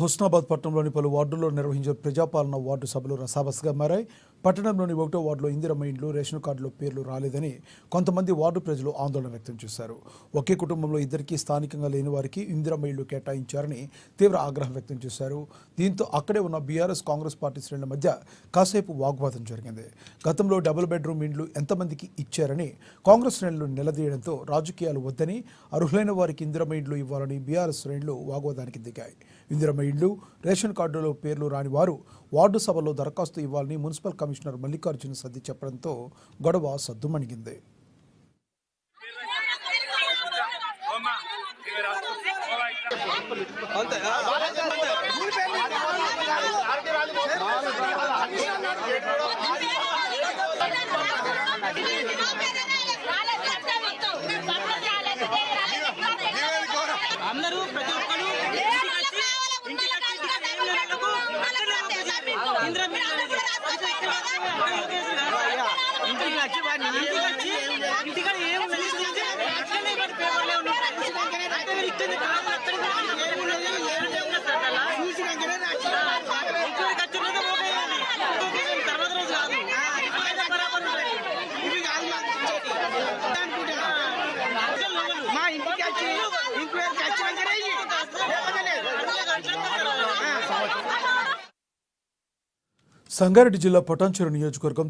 హుస్నాబాద్ పట్టణంలోని పలు వార్డుల్లో నిర్వహించిన ప్రజాపాలన వార్డు సభలు రసాబస్గా మారాయి. పట్టణంలోని 1వ వార్డులో ఇందిరమ్మ ఇండ్లు రేషన్ కార్డులో పేర్లు రాలేదని కొంతమంది వార్డు ప్రజలు ఆందోళన వ్యక్తం చేశారు. ఒకే కుటుంబంలో ఇద్దరికీ స్థానికంగా లేని వారికి ఇందిరమ్మ ఇళ్లు కేటాయించారని తీవ్ర ఆగ్రహం వ్యక్తం చేశారు. దీంతో అక్కడే ఉన్న బీఆర్ఎస్ కాంగ్రెస్ పార్టీ శ్రేణుల మధ్య కాసేపు వాగ్వాదం జరిగింది. గతంలో డబుల్ బెడ్రూమ్ ఇండ్లు ఎంతమందికి ఇచ్చారని కాంగ్రెస్ శ్రేణులు నిలదీయడంతో రాజకీయాలు వద్దని అర్హులైన వారికి ఇందిరమ్మ ఇండ్లు ఇవ్వాలని బీఆర్ఎస్ శ్రేణులు వాగ్వాదానికి దిగాయి. ఇందిరమ్మ ఇళ్లు రేషన్ కార్డులో పేర్లు రాని వారు వార్డు సభలో దరఖాస్తు ఇవ్వాలని మున్సిపల్ కమిషనర్ మల్లికార్జున సద్ది చెప్పడంతో గొడవ సద్దుమణిగింది. అందరూ ప్రతి ఒక్కరు ఇంటికి ఏం పేపర్లే తర్వాత రోజు కాదు మా ఇంటికి వచ్చి సంగారెడ్డి జిల్లా పటాన్చెరు నియోజకవర్గం